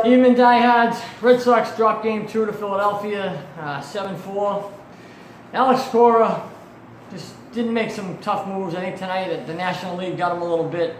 Even diehards, Red Sox dropped game 2 to Philadelphia, 7-4. Alex Cora just didn't make some tough moves. I think tonight the National League got him a little bit.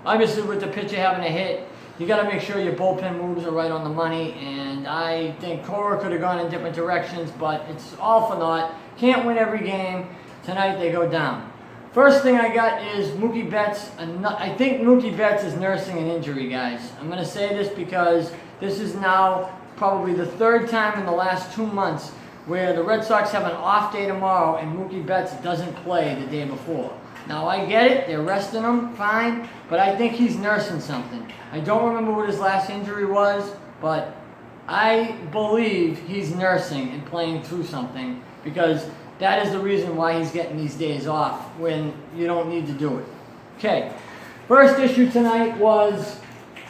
Obviously with the pitcher having a hit, you got to make sure your bullpen moves are right on the money, and I think Cora could have gone in different directions, but it's all for naught. Can't win every game. Tonight they go down. First thing I got is Mookie Betts. I think Mookie Betts is nursing an injury, guys. I'm going to say this because this is now probably the third time in the last 2 months where the Red Sox have an off day tomorrow and Mookie Betts doesn't play the day before. Now I get it, they're resting him, fine, but I think he's nursing something. I don't remember what his last injury was, but I believe he's nursing and playing through something because that is the reason why he's getting these days off when you don't need to do it. Okay, first issue tonight was,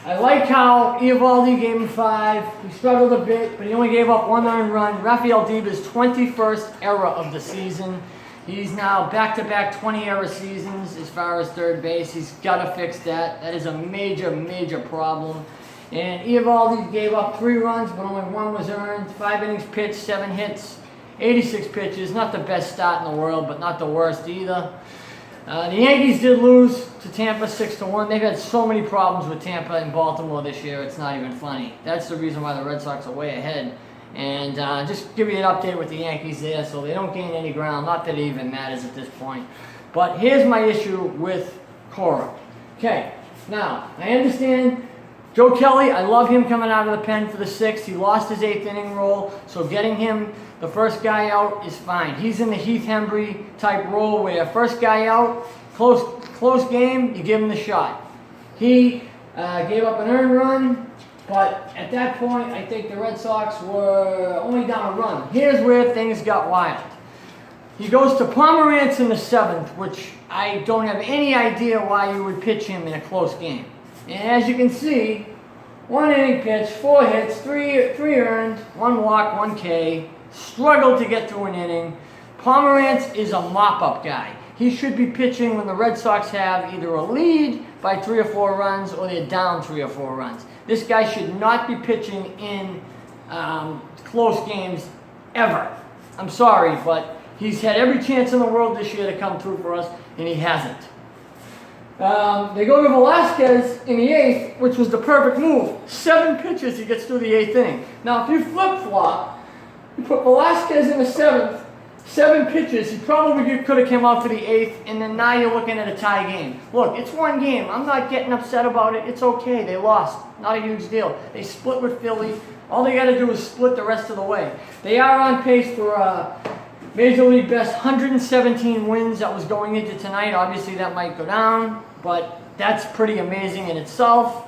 I like how Eovaldi gave him 5. He struggled a bit, but he only gave up 1 earned run. Rafael Devers' 21st error of the season. He's now back-to-back 20-error seasons as far as third base. He's got to fix that. That is a major, major problem. And Eovaldi gave up 3 runs, but only 1 was earned. 5 innings pitched, 7 hits, 86 pitches. Not the best start in the world, but not the worst either. The Yankees did lose to Tampa 6-1. They've had so many problems with Tampa and Baltimore this year, it's not even funny. That's the reason why the Red Sox are way ahead. And just give you an update with the Yankees there so they don't gain any ground. Not that it even matters at this point. But here's my issue with Cora. Okay, now, I understand Joe Kelly, I love him coming out of the pen for the 6th. He lost his 8th inning role, so getting him the first guy out is fine. He's in the Heath Hembry type role where first guy out, close game, you give him the shot. He gave up an earned run, but at that point, I think the Red Sox were only down a run. Here's where things got wild. He goes to Pomerantz in the 7th, which I don't have any idea why you would pitch him in a close game. And as you can see, 1 inning pitch, 4 hits, 3 earned, 1 walk, 1 K. Struggled to get through an inning. Pomerantz is a mop-up guy. He should be pitching when the Red Sox have either a lead by 3 or 4 runs or they're down 3 or 4 runs. This guy should not be pitching in close games ever. I'm sorry, but he's had every chance in the world this year to come through for us, and he hasn't. They go to Velasquez in the 8th, which was the perfect move. 7 pitches, he gets through the 8th inning. Now, if you flip-flop, you put Velasquez in the 7th, 7 pitches, he probably could have come out for the 8th, and then now you're looking at a tie game. Look, it's 1 game. I'm not getting upset about it. It's okay. They lost. Not a huge deal. They split with Philly. All they got to do is split the rest of the way. They are on pace for Major League Best 117 wins that was going into tonight. Obviously, that might go down, but that's pretty amazing in itself.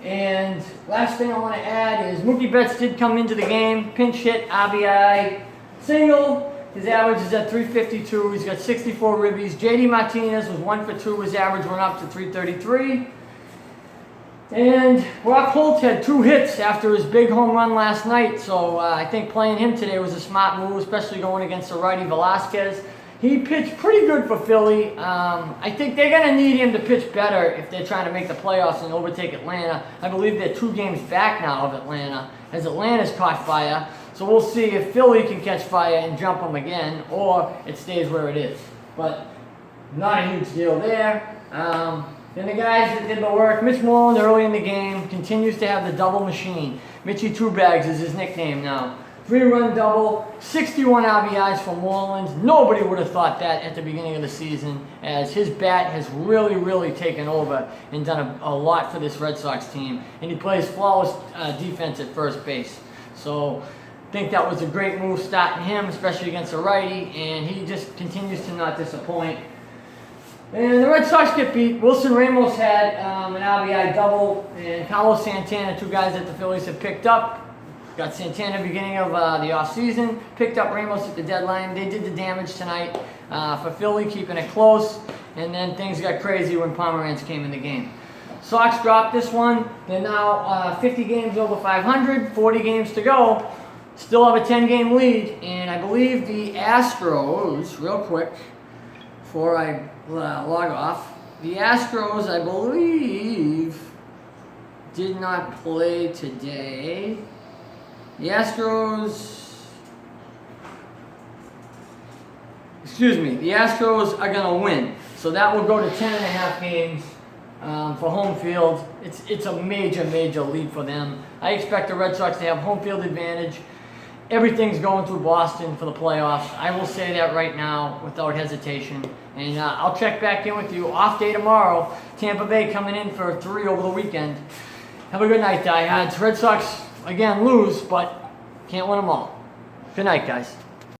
And last thing I want to add is Mookie Betts did come into the game, pinch hit, RBI, single. His average is at 352. He's got 64 ribbies. JD Martinez was 1 for 2. His average went up to 333. And Brock Holt had 2 hits after his big home run last night. So I think playing him today was a smart move, especially going against the righty Velasquez. He pitched pretty good for Philly. I think they're going to need him to pitch better if they're trying to make the playoffs and overtake Atlanta. I believe they're 2 games back now of Atlanta, as Atlanta's caught fire. So we'll see if Philly can catch fire and jump them again, or it stays where it is. But not a huge deal there. Then the guys that did the work, Mitch Moreland early in the game continues to have the double machine. Mitchie Two Bags is his nickname now. 3-run double, 61 RBIs for Moreland. Nobody would have thought that at the beginning of the season, as his bat has really, really taken over and done a lot for this Red Sox team. And he plays flawless defense at first base. So I think that was a great move starting him, especially against a righty, and he just continues to not disappoint. And the Red Sox get beat. Wilson Ramos had an RBI double, and Carlos Santana, 2 guys that the Phillies have picked up. Got Santana beginning of the offseason, picked up Ramos at the deadline. They did the damage tonight for Philly, keeping it close, and then things got crazy when Pomerantz came in the game. Sox dropped this one. They're now 50 games over 500, 40 games to go. Still have a 10-game lead, and I believe the Astros, real quick, before I log off, the Astros, I believe, did not play today. The Astros, the Astros are going to win. So that will go to 10.5 games for home field. It's a major lead for them. I expect the Red Sox to have home field advantage. Everything's going through Boston for the playoffs. I will say that right now without hesitation. And I'll check back in with you. Off day tomorrow. Tampa Bay coming in for 3 over the weekend. Have a good night, diehards. Red Sox, again, lose, but can't win them all. Good night, guys.